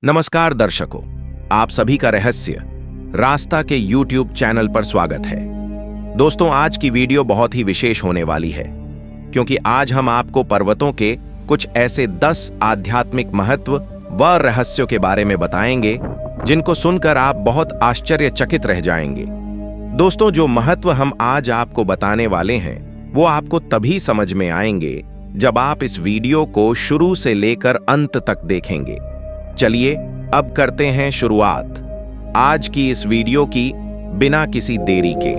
नमस्कार दर्शकों, आप सभी का रहस्य रास्ता के YouTube चैनल पर स्वागत है। दोस्तों, आज की वीडियो बहुत ही विशेष होने वाली है क्योंकि आज हम आपको पर्वतों के कुछ ऐसे 10 आध्यात्मिक महत्व व रहस्यों के बारे में बताएंगे जिनको सुनकर आप बहुत आश्चर्यचकित रह जाएंगे। दोस्तों, जो महत्व हम आज आपको बताने वाले हैं वो आपको तभी समझ में आएंगे जब आप इस वीडियो को शुरू से लेकर अंत तक देखेंगे। चलिए अब करते हैं शुरुआत आज की इस वीडियो की बिना किसी देरी के।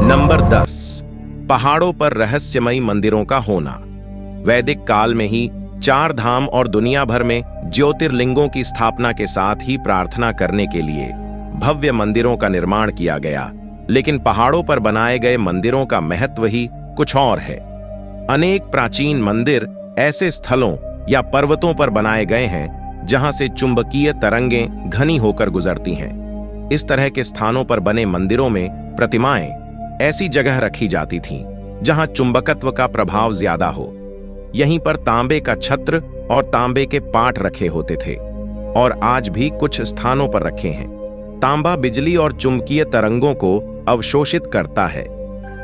नंबर 10, पहाड़ों पर रहस्यमयी मंदिरों का होना। वैदिक काल में ही 4 धाम और दुनिया भर में ज्योतिर्लिंगों की स्थापना के साथ ही प्रार्थना करने के लिए भव्य मंदिरों का निर्माण किया गया, लेकिन पहाड़ों पर बनाए गए मंदिरों का महत्व ही कुछ और है। अनेक प्राचीन मंदिर ऐसे स्थलों या पर्वतों पर बनाए गए हैं जहां से चुंबकीय तरंगें घनी होकर गुजरती हैं। इस तरह के स्थानों पर बने मंदिरों में प्रतिमाएं ऐसी जगह रखी जाती थीं जहां चुंबकत्व का प्रभाव ज्यादा हो। यहीं पर तांबे का छत्र और तांबे के पाट रखे होते थे और आज भी कुछ स्थानों पर रखे हैं। तांबा बिजली और चुंबकीय तरंगों को अवशोषित करता है।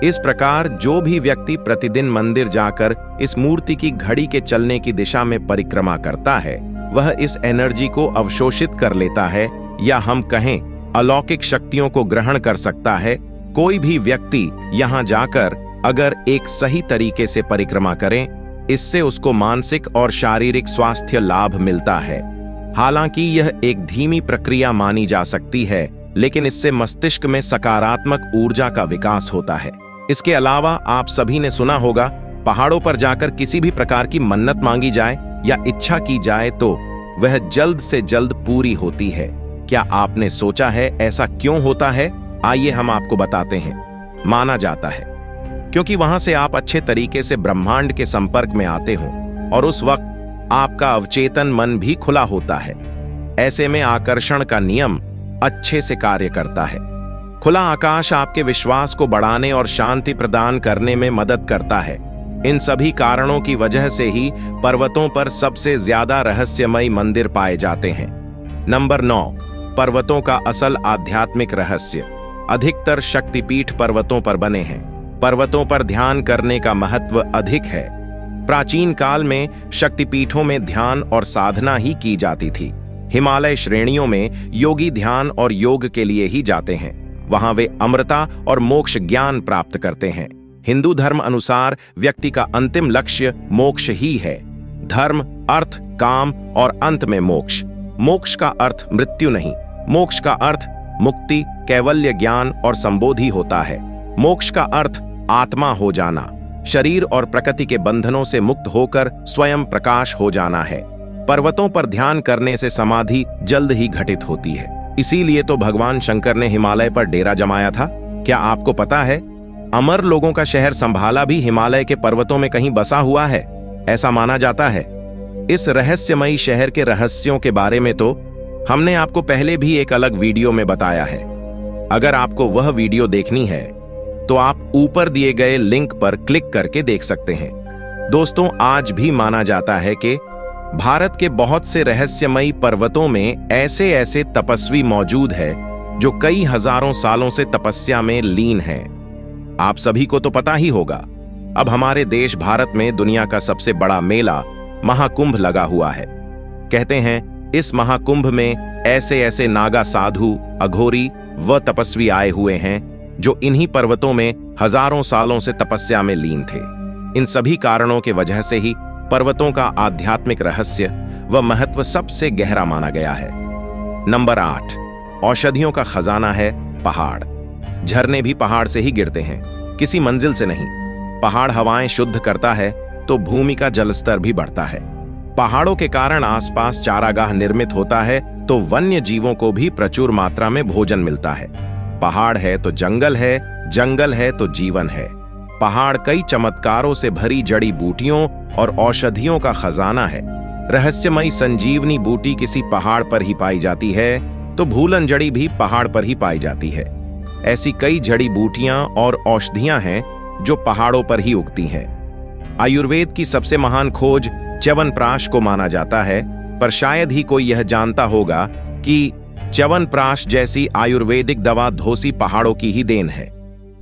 इस प्रकार जो भी व्यक्ति प्रतिदिन मंदिर जाकर इस मूर्ति की घड़ी के चलने की दिशा में परिक्रमा करता है, वह इस एनर्जी को अवशोषित कर लेता है या हम कहें अलौकिक शक्तियों को ग्रहण कर सकता है। कोई भी व्यक्ति यहां जाकर अगर एक सही तरीके से परिक्रमा करें, इससे उसको मानसिक और शारीरिक स्वास्थ्य लाभ मिलता है। हालांकि यह एक धीमी प्रक्रिया मानी जा सकती है, लेकिन इससे मस्तिष्क में सकारात्मक ऊर्जा का विकास होता है। इसके अलावा आप सभी ने सुना होगा, पहाड़ों पर जाकर किसी भी प्रकार की मन्नत मांगी जाए या इच्छा की जाए तो वह जल्द से जल्द पूरी होती है। क्या आपने सोचा है ऐसा क्यों होता है? आइए हम आपको बताते हैं। माना जाता है क्योंकि वहां से आप अच्छे तरीके से ब्रह्मांड के संपर्क में आते हो और उस वक्त आपका अवचेतन मन भी खुला होता है। ऐसे में आकर्षण का नियम अच्छे से कार्य करता है। खुला आकाश आपके विश्वास को बढ़ाने और शांति प्रदान करने में मदद करता है। इन सभी कारणों की वजह से ही पर्वतों पर सबसे ज्यादा रहस्यमयी मंदिर पाए जाते हैं। नंबर 9, पर्वतों का असल आध्यात्मिक रहस्य। अधिकतर शक्तिपीठ पर्वतों पर बने हैं। पर्वतों पर ध्यान करने का महत्व अधिक है। प्राचीन काल में शक्तिपीठों में ध्यान और साधना ही की जाती थी। हिमालय श्रेणियों में योगी ध्यान और योग के लिए ही जाते हैं। वहां वे अमरता और मोक्ष ज्ञान प्राप्त करते हैं। हिंदू धर्म अनुसार व्यक्ति का अंतिम लक्ष्य मोक्ष ही है। धर्म, अर्थ, काम और अंत में मोक्ष। मोक्ष का अर्थ मृत्यु नहीं, मोक्ष का अर्थ मुक्ति, कैवल्य ज्ञान और संबोधि होता है। मोक्ष का अर्थ आत्मा हो जाना, शरीर और प्रकृति के बंधनों से मुक्त होकर स्वयं प्रकाश हो जाना है। पर्वतों पर ध्यान करने से समाधि जल्द ही घटित होती है। इसीलिए तो भगवान शंकर ने हिमालय पर डेरा जमाया था। क्या आपको पता है, अमर लोगों का शहर संभाला भी हिमालय के पर्वतों में कहीं बसा हुआ है, ऐसा माना जाता है। इस रहस्यमयी शहर के रहस्यों के बारे में तो हमने आपको पहले भी एक अलग वीडियो में बताया है। अगर आपको वह वीडियो देखनी है तो आप ऊपर दिए गए लिंक पर क्लिक करके देख सकते हैं। दोस्तों, आज भी माना जाता है कि भारत के बहुत से रहस्यमयी पर्वतों में ऐसे ऐसे तपस्वी मौजूद हैं जो कई हजारों सालों से तपस्या में लीन हैं। आप सभी को तो पता ही होगा, अब हमारे देश भारत में दुनिया का सबसे बड़ा मेला महाकुंभ लगा हुआ है। कहते हैं इस महाकुंभ में ऐसे ऐसे नागा साधु, अघोरी व तपस्वी आए हुए हैं जो इन्हीं पर्वतों में हजारों सालों से तपस्या में लीन थे। इन सभी कारणों के वजह से ही पर्वतों का आध्यात्मिक रहस्य व महत्व सबसे गहरा माना गया है। नंबर 8, औषधियों का खजाना है पहाड़। झरने भी पहाड़ से ही गिरते हैं, किसी मंजिल से नहीं। पहाड़ हवाएं शुद्ध करता है तो भूमि का जलस्तर भी बढ़ता है। पहाड़ों के कारण आसपास चारागाह निर्मित होता है तो वन्य जीवों को भी प्रचुर मात्रा में भोजन मिलता है। पहाड़ है तो जंगल है, जंगल है तो जीवन है। पहाड़ कई चमत्कारों से भरी जड़ी बूटियों और औषधियों का खजाना है। रहस्यमयी संजीवनी बूटी किसी पहाड़ पर ही पाई जाती है तो भूलन जड़ी भी पहाड़ पर ही पाई जाती है। ऐसी कई जड़ी बूटियां और औषधियां हैं जो पहाड़ों पर ही उगती हैं। आयुर्वेद की सबसे महान खोज च्यवनप्राश को माना जाता है, पर शायद ही कोई यह जानता होगा कि च्यवनप्राश जैसी आयुर्वेदिक दवा धोसी पहाड़ों की ही देन है।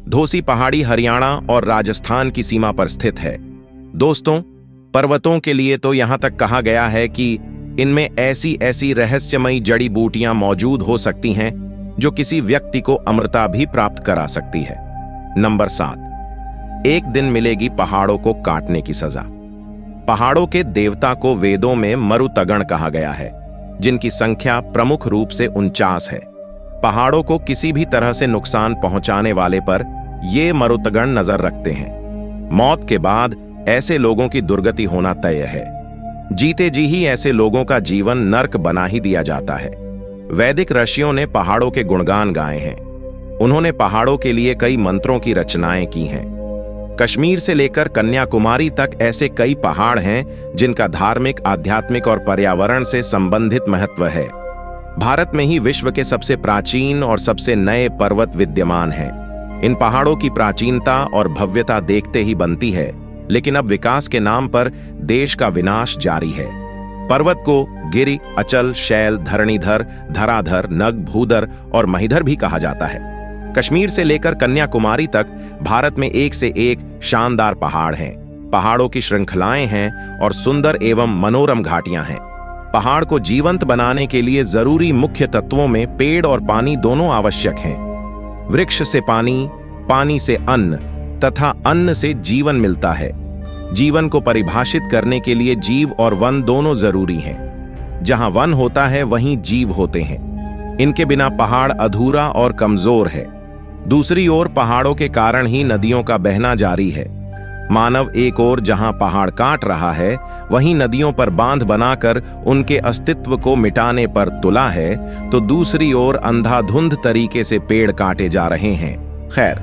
धोसी पहाड़ी हरियाणा और राजस्थान की सीमा पर स्थित है। दोस्तों, पर्वतों के लिए तो यहां तक कहा गया है कि इनमें ऐसी ऐसी रहस्यमयी जड़ी बूटियां मौजूद हो सकती हैं जो किसी व्यक्ति को अमरता भी प्राप्त करा सकती है। नंबर 7, एक दिन मिलेगी पहाड़ों को काटने की सजा। पहाड़ों के देवता को वेदों में मरुतगण कहा गया है, जिनकी संख्या प्रमुख रूप से 49 है। पहाड़ों को किसी भी तरह से नुकसान पहुंचाने वाले पर ये मरुतगण नजर रखते हैं। मौत के बाद ऐसे लोगों की दुर्गति होना तय है। जीते जी ही ऐसे लोगों का जीवन नर्क बना ही दिया जाता है। वैदिक ऋषियों ने पहाड़ों के गुणगान गाए हैं। उन्होंने पहाड़ों के लिए कई मंत्रों की रचनाएं की हैं। कश्मीर से लेकर कन्याकुमारी तक ऐसे कई पहाड़ हैं जिनका धार्मिक, आध्यात्मिक और पर्यावरण से संबंधित महत्व है। भारत में ही विश्व के सबसे प्राचीन और सबसे नए पर्वत विद्यमान हैं। इन पहाड़ों की प्राचीनता और भव्यता देखते ही बनती है, लेकिन अब विकास के नाम पर देश का विनाश जारी है। पर्वत को गिरि, अचल, शैल, धरणीधर, धराधर, नग, भूधर और महीधर भी कहा जाता है। कश्मीर से लेकर कन्याकुमारी तक भारत में एक से एक शानदार पहाड़ हैं। पहाड़ों की श्रृंखलाएं हैं और सुंदर एवं मनोरम घाटियां हैं। पहाड़ को जीवंत बनाने के लिए जरूरी मुख्य तत्वों में पेड़ और पानी दोनों आवश्यक हैं। वृक्ष से पानी, पानी से अन्न तथा अन्न से जीवन मिलता है। जीवन को परिभाषित करने के लिए जीव और वन दोनों जरूरी हैं। जहां वन होता है वहीं जीव होते हैं। इनके बिना पहाड़ अधूरा और कमजोर है। दूसरी ओर पहाड़ों के कारण ही नदियों का बहना जारी है। मानव एक ओर जहां पहाड़ काट रहा है, वहीं नदियों पर बांध बनाकर उनके अस्तित्व को मिटाने पर तुला है, तो दूसरी ओर अंधाधुंध तरीके से पेड़ काटे जा रहे हैं। खैर,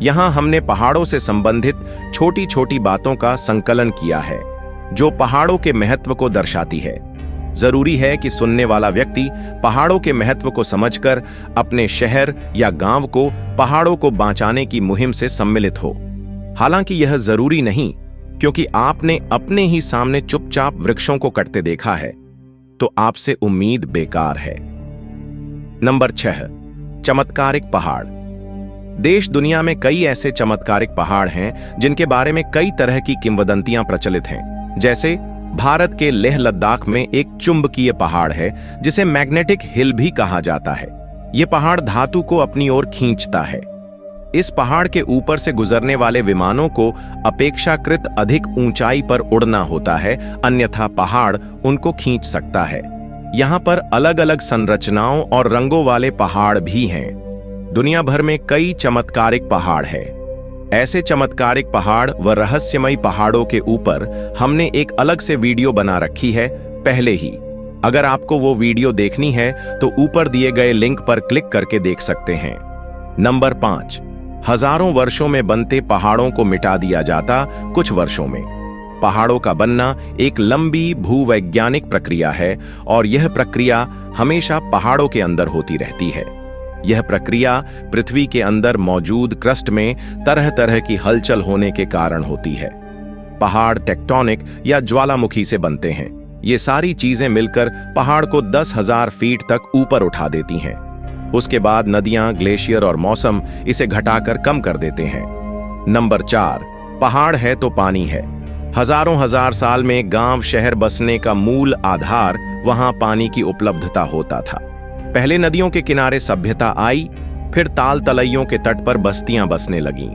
यहां हमने पहाड़ों से संबंधित छोटी छोटी बातों का संकलन किया है जो पहाड़ों के महत्व को दर्शाती है। जरूरी है कि सुनने वाला व्यक्ति पहाड़ों के महत्व को समझकर अपने शहर या गांव को पहाड़ों को बचाने की मुहिम से सम्मिलित हो। हालांकि यह जरूरी नहीं, क्योंकि आपने अपने ही सामने चुपचाप वृक्षों को कटते देखा है, तो आपसे उम्मीद बेकार है। नंबर 6, चमत्कारिक पहाड़। देश दुनिया में कई ऐसे चमत्कारिक पहाड़ हैं जिनके बारे में कई तरह की किंवदंतियां प्रचलित हैं। जैसे भारत के लेह लद्दाख में एक चुंबकीय पहाड़ है जिसे मैग्नेटिक हिल भी कहा जाता है। यह पहाड़ धातु को अपनी ओर खींचता है। इस पहाड़ के ऊपर से गुजरने वाले विमानों को अपेक्षाकृत अधिक ऊंचाई पर उड़ना होता है, अन्यथा पहाड़ उनको खींच सकता है। यहाँ पर अलग अलग संरचनाओं और रंगों वाले पहाड़ भी हैं। दुनिया भर में कई चमत्कारिक पहाड़ हैं। ऐसे चमत्कारिक पहाड़ व रहस्यमयी पहाड़ों के ऊपर हमने एक अलग से वीडियो बना रखी है पहले ही। अगर आपको वो वीडियो देखनी है तो ऊपर दिए गए लिंक पर क्लिक करके देख सकते हैं। नंबर 5, हजारों वर्षों में बनते पहाड़ों को मिटा दिया जाता कुछ वर्षों में। पहाड़ों का बनना एक लंबी भूवैज्ञानिक प्रक्रिया है और यह प्रक्रिया हमेशा पहाड़ों के अंदर होती रहती है। यह प्रक्रिया पृथ्वी के अंदर मौजूद क्रस्ट में तरह तरह की हलचल होने के कारण होती है। पहाड़ टेक्टोनिक या ज्वालामुखी से बनते हैं। ये सारी चीजें मिलकर पहाड़ को 10,000 फीट तक ऊपर उठा देती हैं। उसके बाद नदियां, ग्लेशियर और मौसम इसे घटाकर कम कर देते हैं। नंबर 4, पहाड़ है तो पानी है। हजारों हजार साल में गांव शहर बसने का मूल आधार वहां पानी की उपलब्धता होता था। पहले नदियों के किनारे सभ्यता आई, फिर ताल तलैयों के तट पर बस्तियां बसने लगीं।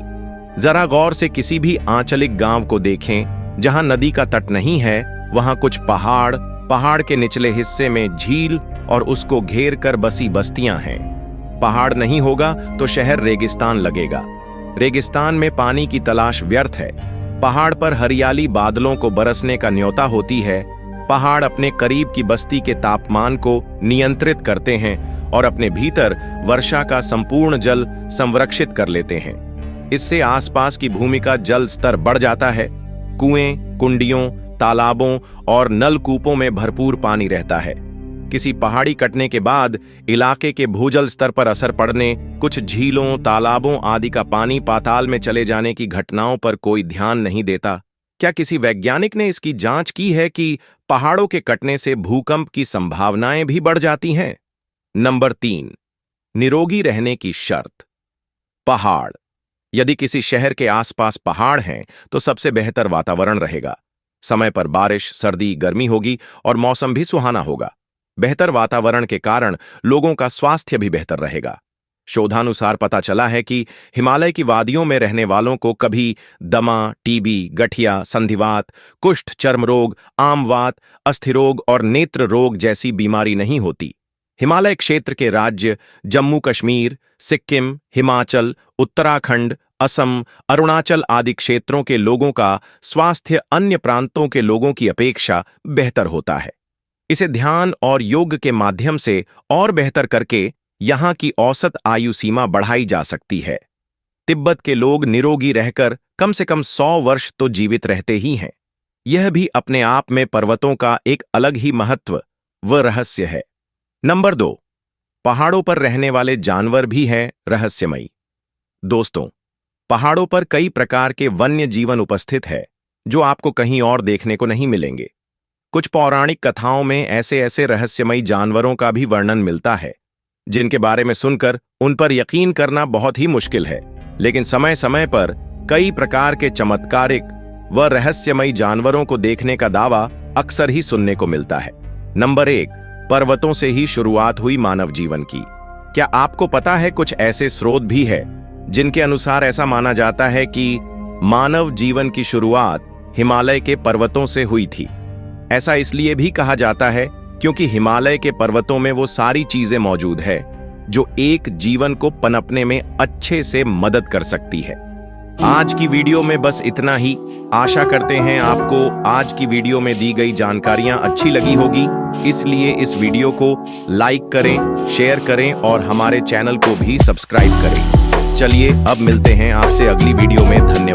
जरा गौर से किसी भी आंचलिक गांव को देखें, जहां नदी का तट नहीं है, वहां कुछ पहाड़, पहाड़ के निचले हिस्से में झील और उसको घेर कर बसी बस्तियां हैं। पहाड़ नहीं होगा तो शहर रेगिस्तान लगेगा। रेगिस्तान में पानी की तलाश व्यर्थ है। पहाड़ पर हरियाली बादलों को बरसने का न्योता होती है। पहाड़ अपने करीब की बस्ती के तापमान को नियंत्रित करते हैं और अपने भीतर वर्षा का संपूर्ण जल संरक्षित कर लेते हैं। इससे आसपास की भूमि का जल स्तर बढ़ जाता है। कुएं, कुंडियों, तालाबों और नलकूपों में भरपूर पानी रहता है। किसी पहाड़ी कटने के बाद इलाके के भूजल स्तर पर असर पड़ने, कुछ झीलों, तालाबों आदि का पानी पाताल में चले जाने की घटनाओं पर कोई ध्यान नहीं देता। क्या किसी वैज्ञानिक ने इसकी जांच की है कि पहाड़ों के कटने से भूकंप की संभावनाएं भी बढ़ जाती हैं? नंबर 3, निरोगी रहने की शर्त। पहाड़। यदि किसी शहर के आसपास पहाड़ हैं तो सबसे बेहतर वातावरण रहेगा। समय पर बारिश, सर्दी, गर्मी होगी और मौसम भी सुहाना होगा। बेहतर वातावरण के कारण लोगों का स्वास्थ्य भी बेहतर रहेगा। शोधानुसार पता चला है कि हिमालय की वादियों में रहने वालों को कभी दमा, टीबी, गठिया, संधिवात, कुष्ठ, चर्म रोग, आमवात, अस्थिरोग और नेत्र रोग जैसी बीमारी नहीं होती। हिमालय क्षेत्र के राज्य जम्मू कश्मीर, सिक्किम, हिमाचल, उत्तराखंड, असम, अरुणाचल आदि क्षेत्रों के लोगों का स्वास्थ्य अन्य प्रांतों के लोगों की अपेक्षा बेहतर होता है। इसे ध्यान और योग के माध्यम से और बेहतर करके यहाँ की औसत आयु सीमा बढ़ाई जा सकती है। तिब्बत के लोग निरोगी रहकर कम से कम 100 वर्ष तो जीवित रहते ही हैं। यह भी अपने आप में पर्वतों का एक अलग ही महत्व व रहस्य है। नंबर 2, पहाड़ों पर रहने वाले जानवर भी हैं रहस्यमयी। दोस्तों, पहाड़ों पर कई प्रकार के वन्य जीवन उपस्थित है जो आपको कहीं और देखने को नहीं मिलेंगे। कुछ पौराणिक कथाओं में ऐसे ऐसे रहस्यमयी जानवरों का भी वर्णन मिलता है जिनके बारे में सुनकर उन पर यकीन करना बहुत ही मुश्किल है। लेकिन समय समय पर कई प्रकार के चमत्कारिक व रहस्यमयी जानवरों को देखने का दावा अक्सर ही सुनने को मिलता है। नंबर 1, पर्वतों से ही शुरुआत हुई मानव जीवन की। क्या आपको पता है कुछ ऐसे स्रोत भी है जिनके अनुसार ऐसा माना जाता है कि मानव जीवन की शुरुआत हिमालय के पर्वतों से हुई थी। ऐसा इसलिए भी कहा जाता है क्योंकि हिमालय के पर्वतों में वो सारी चीजें मौजूद है जो एक जीवन को पनपने में अच्छे से मदद कर सकती है। आज की वीडियो में बस इतना ही। आशा करते हैं आपको आज की वीडियो में दी गई जानकारियां अच्छी लगी होगी, इसलिए इस वीडियो को लाइक करें, शेयर करें और हमारे चैनल को भी सब्सक्राइब करें। चलिए अब मिलते हैं आपसे अगली वीडियो में। धन्यवाद।